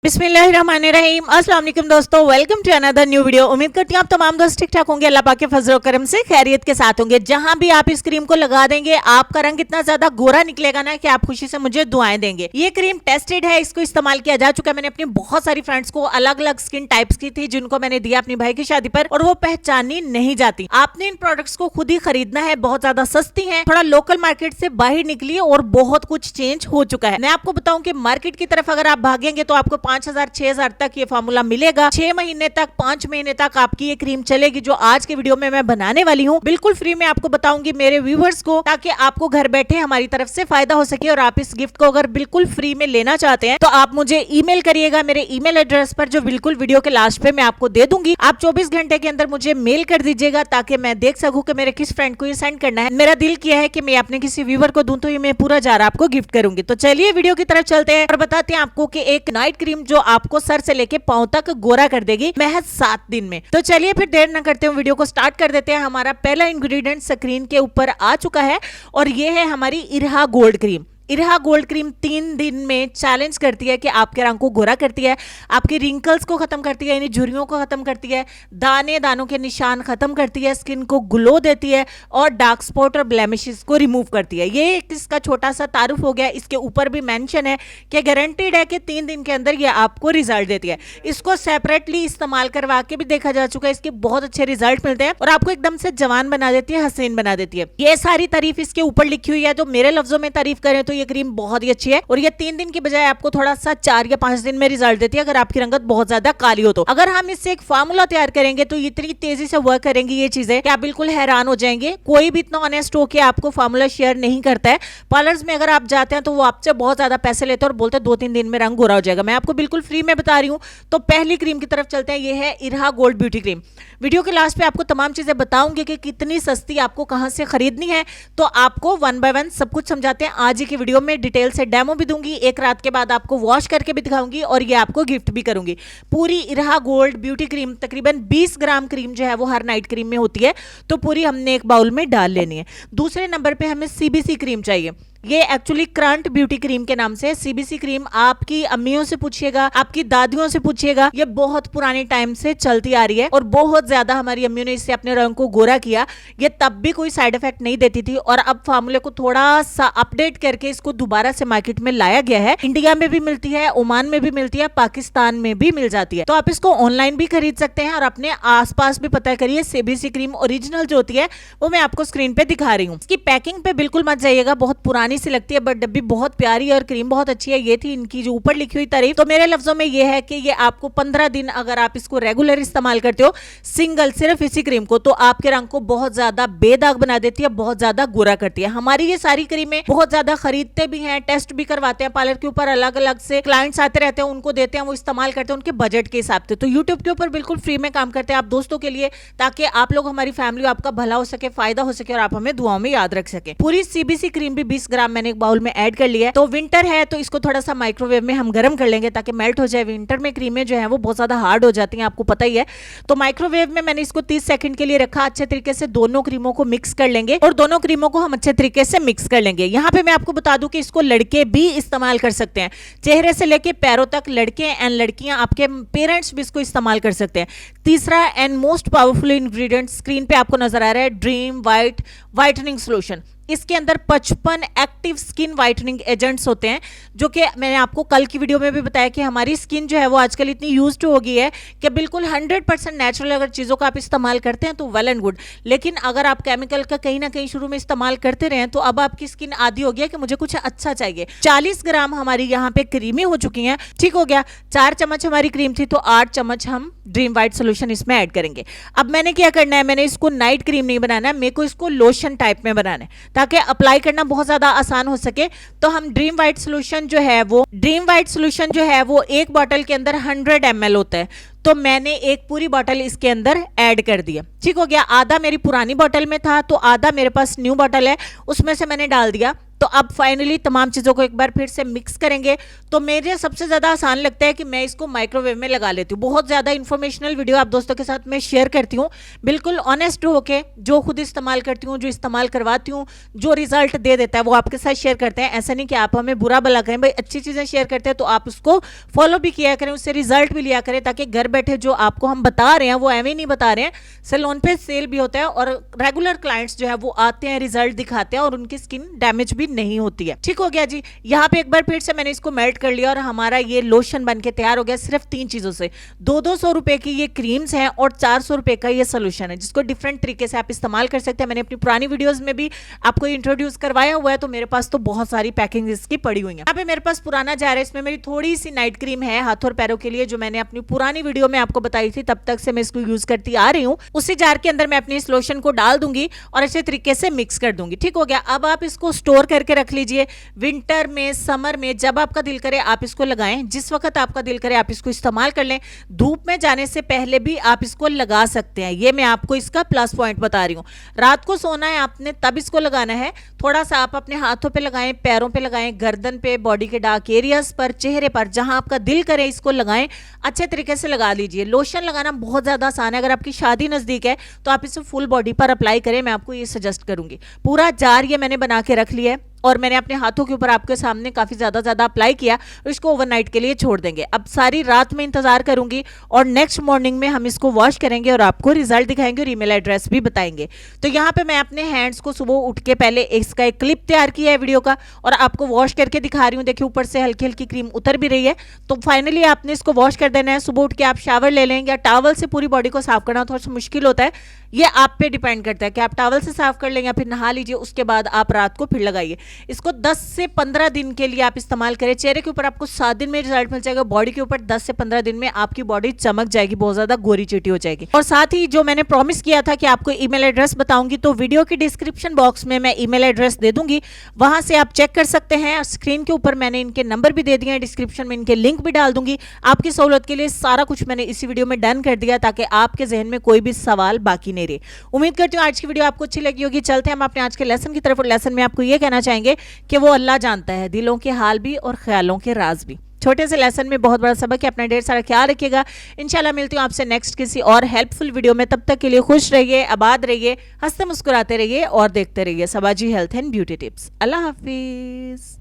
बिस्मिल्लाहिर्रहमानिर्रहीम। अस्सलाम वालेकुम दोस्तों, welcome to another new video. उम्मीद करती हूँ आप तमाम दोस्त ठीक ठाक होंगे, अल्लाह पाक के फजल और करम से खैरियत के साथ होंगे। जहां भी आप इस क्रीम को लगा देंगे आपका रंग इतना ज्यादा गोरा निकलेगा ना कि आप खुशी से मुझे दुआएं देंगे। ये क्रीम टेस्टेड है, इसको इस्तेमाल किया जा चुका है। मैंने अपनी बहुत सारी फ्रेंड्स को अलग अलग स्किन टाइप्स की थी जिनको मैंने दिया अपनी भाई की शादी पर, और वो पहचानी नहीं जाती। आपने इन प्रोडक्ट्स को खुद ही खरीदना है, बहुत ज्यादा सस्ती है, थोड़ा लोकल मार्केट से बाहर निकली और बहुत कुछ चेंज हो चुका है। मैं आपको बताऊं कि मार्केट की तरफ अगर आप भागेंगे तो आपको 5,000 6,000 तक ये फार्मूला मिलेगा। 6 महीने तक 5 महीने तक आपकी ये क्रीम चलेगी, जो आज के वीडियो में मैं बनाने वाली हूँ। बिल्कुल फ्री में आपको बताऊंगी मेरे व्यूवर्स को, ताकि आपको घर बैठे हमारी तरफ से फायदा हो सके। और आप इस गिफ्ट को अगर बिल्कुल फ्री में लेना चाहते हैं तो आप मुझे ईमेल करिएगा मेरे ईमेल एड्रेस पर, जो बिल्कुल वीडियो के लास्ट पे मैं आपको दे दूंगी। आप 24 घंटे के अंदर मुझे मेल कर दीजिएगा ताकि मैं देख सकूं कि मेरे किस फ्रेंड को ये सेंड करना है। मेरा दिल किया है कि मैं अपने किसी व्यूवर को दूं तो ये मैं पूरा जार आपको गिफ्ट करूंगी। तो चलिए वीडियो की तरफ चलते हैं और बताते हैं आपको कि एक नाइट क्रीम जो आपको सर से लेके पांव तक गोरा कर देगी महज 7 दिन में। तो चलिए फिर देर न करते हुए वीडियो को स्टार्ट कर देते हैं। हमारा पहला इंग्रेडिएंट स्क्रीन के ऊपर आ चुका है और ये है हमारी Irha gold cream. Irha gold cream 3 दिन में चैलेंज करती है कि आपके रंग को गोरा करती है, आपके रिंकल्स को खत्म करती है, यानी झुर्रियों को खत्म करती है, दाने दानों के निशान खत्म करती है, स्किन को ग्लो देती है और डार्क स्पॉट और ब्लेमिशेस को रिमूव करती है। ये इसका छोटा सा तारुफ हो गया। इसके ऊपर भी मेंशन है कि गारंटीड है कि 3 दिन के अंदर ये आपको रिजल्ट देती है। इसको सेपरेटली इस्तेमाल करवा के भी देखा जा चुका है, इसके बहुत अच्छे रिजल्ट मिलते हैं और आपको एकदम से जवान बना देती है, हसीन बना देती है। ये सारी तारीफ इसके ऊपर लिखी हुई है। तो मेरे लफ्जों में तारीफ करें तो ये क्रीम बहुत ही अच्छी है और ये 3 दिन की बजाय आपको थोड़ा सा 4 या 5 दिन में रिजल्ट देती है, अगर आपकी रंगत बहुत ज्यादा काली हो तो। अगर हम इससे एक फार्मूला तैयार करेंगे तो इतनी तेजी से वर्क करेंगी ये चीजें कि आप बिल्कुल हैरान हो जाएंगे। कोई भी इतना ऑनेस्ट हो के आपको फार्मूला शेयर नहीं करता है। पार्लर्स में अगर आप जाते हैं तो वो आपसे बहुत ज्यादा पैसे लेते हैं और बोलते हैं 2-3 दिन में रंग गोरा हो जाएगा। मैं आपको बिल्कुल फ्री में बता रही हूँ। तो पहली क्रीम की तरफ चलते हैं। ये है Irha gold beauty cream. Video के लास्ट पे आपको तमाम चीजें बताऊंगी कि कितनी सस्ती आपको कहां से खरीदनी है। तो आपको 1 बाय 1 सब कुछ समझाते हैं आज ही की वीडियो में। डिटेल से डेमो भी दूंगी, एक रात के बाद आपको वॉश करके भी दिखाऊंगी और ये आपको गिफ्ट भी करूंगी। पूरी इरहा गोल्ड ब्यूटी क्रीम तकरीबन 20 ग्राम क्रीम जो है वो हर नाइट क्रीम में होती है, तो पूरी हमने एक बाउल में डाल लेनी है। दूसरे नंबर पे हमें सीबीसी क्रीम चाहिए। ये एक्चुअली करंट ब्यूटी क्रीम के नाम से सीबीसी क्रीम। आपकी अम्मियों से पूछिएगा, आपकी दादियों से पूछिएगा, ये बहुत पुराने टाइम से चलती आ रही है और बहुत ज्यादा हमारी अम्मियों ने इससे अपने रंग को गोरा किया। ये तब भी कोई साइड इफेक्ट नहीं देती थी और अब फार्मूले को थोड़ा सा अपडेट करके इसको दोबारा से मार्केट में लाया गया है। इंडिया में भी मिलती है, ओमान में भी मिलती है, पाकिस्तान में भी मिल जाती है। तो आप इसको ऑनलाइन भी खरीद सकते हैं और अपने आसपास भी पता करिए। सीबीसी क्रीम ओरिजिनल जो होती है वो मैं आपको स्क्रीन पे दिखा रही हूँ। इसकी पैकिंग पे बिल्कुल मत जाइएगा, बहुत पुरानी सी लगती है, बट डब्बी बहुत प्यारी है और क्रीम बहुत अच्छी है। ये थी इनकी जो ऊपर लिखी हुई तारीफ। तो मेरे लफ्जों में ये है कि ये आपको 15 दिन अगर आप इसको रेगुलर इस्तेमाल करते हो सिंगल सिर्फ इसी क्रीम को, तो आपके रंग को बहुत ज्यादा बेदाग बना देती है, बहुत ज्यादा गोरा करती है। हमारी ये सारी क्रीमें बहुत ज्यादा खरीदते भी हैं, टेस्ट भी करवाते हैं पार्लर के ऊपर, अलग अलग से क्लाइंट्स आते रहते हैं, उनको देते हैं, वो इस्तेमाल करते हैं उनके बजट के हिसाब से। तो यूट्यूब के ऊपर बिल्कुल फ्री में काम करते हैं आप दोस्तों के लिए, ताकि आप लोग हमारी फैमिली आपका भला हो सके, फायदा हो सके और आप हमें दुआओं में याद रख सके। पूरी सीबीसी क्रीम भी 20 ग्राम मैंने एक बाउल में ऐड कर लिया है। तो विंटर है तो इसको थोड़ा सा माइक्रोवेव में हम गर्म कर लेंगे ताकि मेल्ट हो जाए। विंटर में क्रीमें जो है वो बहुत ज्यादा हार्ड हो जाती हैं, आपको पता ही है। तो माइक्रोवेव में मैंने इसको 30 सेकंड के लिए रखा। अच्छे तरीके से दोनों क्रीमों को मिक्स कर लेंगे और दोनों क्रीमों को हम अच्छे तरीके से मिक्स कर लेंगे। यहाँ पे मैं आपको बता दूं कि इसको लड़के भी इस्तेमाल कर सकते हैं, चेहरे से लेके पैरों तक। लड़के एंड लड़कियां, आपके पेरेंट्स भी इसको इस्तेमाल कर सकते हैं। तीसरा and most powerful ingredient screen पे आपको नजर आ रहा है, ड्रीम वाइट व्हाइटनिंग सोल्यूशन। इसके अंदर 55 एक्टिव स्किन व्हाइटनिंग एजेंट्स होते हैं, जो कि मैंने आपको कल की वीडियो में भी बताया कि हमारी स्किन जो है वो आजकल इतनी यूज्ड हो गई है कि बिल्कुल 100% नेचुरल अगर चीज़ों का आप इस्तेमाल करते हैं तो वेल एंड गुड। लेकिन अगर आप केमिकल का कहीं ना कहीं शुरू में इस्तेमाल करते रहे तो अब आपकी स्किन आदी हो गया कि मुझे कुछ अच्छा चाहिए। 40 ग्राम हमारी यहाँ पे क्रीमें हो चुकी हैं, ठीक हो गया। 4 चम्मच हमारी क्रीम थी तो 8 चम्मच हम ड्रीम व्हाइट सोल्यूशन इसमें ऐड करेंगे। अब मैंने क्या करना है, मैंने इसको नाइट क्रीम नहीं बनाना है, मेरे को इसको लोशन टाइप में बनाना है ताकि अप्लाई करना बहुत ज्यादा आसान हो सके। तो हम ड्रीम व्हाइट सोल्यूशन जो है वो एक बॉटल के अंदर 100 ml होता है, तो मैंने एक पूरी बॉटल इसके अंदर ऐड कर दिया, ठीक हो गया। आधा मेरी पुरानी बॉटल में था तो आधा मेरे पास न्यू बॉटल है, उसमें से मैंने डाल दिया। तो अब फाइनली तमाम चीज़ों को एक बार फिर से मिक्स करेंगे। तो मेरे सबसे ज़्यादा आसान लगता है कि मैं इसको माइक्रोवेव में लगा लेती हूँ। बहुत ज़्यादा इन्फॉर्मेशनल वीडियो आप दोस्तों के साथ मैं शेयर करती हूँ, बिल्कुल ऑनेस्ट होके, जो खुद इस्तेमाल करती हूँ, जो इस्तेमाल करवाती हूँ, जो रिजल्ट दे देता है वो आपके साथ शेयर करते हैं। ऐसा नहीं कि आप हमें बुरा भला करें, भाई अच्छी चीज़ें शेयर करते हैं तो आप उसको फॉलो भी किया करें, उससे रिजल्ट भी लिया करें, ताकि घर बैठे जो आपको हम बता रहे हैं वो एवं नहीं बता रहे हैं, सैलून पे सेल भी होता है और रेगुलर क्लाइंट्स जो है वो आते हैं, रिजल्ट दिखाते हैं और उनकी स्किन डैमेज भी नहीं होती है। ठीक हो गया जी। यहाँ पे एक बार फिर से मैंने इसको मेल्ट कर लिया और हमारा ये लोशन बन के तैयार हो गया सिर्फ 3 चीजों से। 200 रुपए की ये क्रीम्स हैं और 400 रुपए का ये सोल्यूशन है, जिसको डिफरेंट तरीके से आप इस्तेमाल कर सकते हैं। मैंने अपनी पुरानी वीडियोस में भी आपको इंट्रोड्यूस करवाया हुआ है, तो मेरे पास तो बहुत सारी पैकिंग इसकी पड़ी हुई है। यहाँ पे मेरे पास पुराना जार है, इसमें मेरी थोड़ी सी नाइट क्रीम है हाथों और पैरों के लिए, जो मैंने अपनी पुरानी वीडियो में आपको बताई थी, तब तक से मैं इसको यूज करती आ रही हूँ। उसी जार के अंदर मैं अपनी इस लोशन को डाल दूंगी और अच्छे तरीके से मिक्स कर दूंगी। ठीक हो गया। अब आप इसको स्टोर करके रख लीजिए। विंटर में, समर में, जब आपका दिल करे आप इसको लगाएं, जिस वक्त आपका दिल करे आप इसको इस्तेमाल कर लें। धूप में जाने से पहले भी आप इसको लगा सकते हैं, ये मैं आपको इसका प्लस पॉइंट बता रही हूँ। रात को सोना है आपने तब इसको लगाना है। थोड़ा सा आप अपने हाथों पे लगाएं, पैरों पे लगाएं, गर्दन पे, बॉडी के डार्क एरियाज पर, चेहरे पर, जहां आपका दिल करे इसको लगाएं। अच्छे तरीके से लगा लीजिए। लोशन लगाना बहुत ज्यादा आसान है। अगर आपकी शादी नजदीक है तो आप इसे फुल बॉडी पर अप्लाई करें, मैं आपको ये सजेस्ट करूंगी। पूरा जार ये मैंने बना के रख लिया है और मैंने अपने हाथों के ऊपर आपके सामने काफी ज्यादा अप्लाई किया और इसको ओवरनाइट के लिए छोड़ देंगे। अब सारी रात में इंतजार करूंगी और नेक्स्ट मॉर्निंग में हम इसको वॉश करेंगे और आपको रिजल्ट दिखाएंगे और ईमेल एड्रेस भी बताएंगे। तो यहाँ पे मैं अपने हैंड्स को सुबह उठ के पहले इसका एक क्लिप तैयार किया है वीडियो का और आपको वॉश करके दिखा रही हूँ। देखिए ऊपर से हल्की हल्की क्रीम उतर भी रही है। तो फाइनली आपने इसको वॉश कर देना है। सुबह उठ के आप शावर ले लेंगे या टॉवल से पूरी बॉडी को साफ करना थोड़ा सा मुश्किल होता है, ये आप पे डिपेंड करता है कि आप टॉवल से साफ कर लेंगे या फिर नहा लीजिए। उसके बाद आप रात को फिर लगाइए। इसको 10 से 15 दिन के लिए आप इस्तेमाल करें। चेहरे के ऊपर आपको 7 दिन में रिजल्ट मिल जाएगा, बॉडी के ऊपर 10 से 15 दिन में आपकी बॉडी चमक जाएगी, बहुत ज्यादा गोरी चिटी हो जाएगी। और साथ ही जो मैंने प्रॉमिस किया था कि आपको ईमेल एड्रेस बताऊंगी, तो वीडियो की डिस्क्रिप्शन बॉक्स में मैं ईमेल एड्रेस दे दूंगी, वहां से आप चेक कर सकते हैं। स्क्रीन के ऊपर मैंने इनके नंबर भी दे दिए हैं, डिस्क्रिप्शन में इनके लिंक भी डाल दूंगी। आपकी सहूलत के लिए सारा कुछ मैंने इसी वीडियो में डन कर दिया, ताकि आपके जहन में कोई भी सवाल बाकी नहीं रहे। उम्मीद करती हूँ आज की वीडियो आपको अच्छी लगी होगी। चलते हैं हम अपने आज के लेसन की तरफ। और लेसन में आपको यह कहना चाहेंगे कि वो अल्लाह जानता है दिलों के हाल भी और ख्यालों के राज भी। छोटे से लेसन में बहुत बड़ा सबक है। अपना ढेर सारा ख्याल रखिएगा। इंशाल्लाह मिलती हूँ आपसे नेक्स्ट किसी और हेल्पफुल वीडियो में। तब तक के लिए खुश रहिए, आबाद रहिए, हंसते मुस्कुराते रहिए और देखते रहिए सबाजी हेल्थ एंड ब्यूटी टिप्स। अल्लाह हाफिज।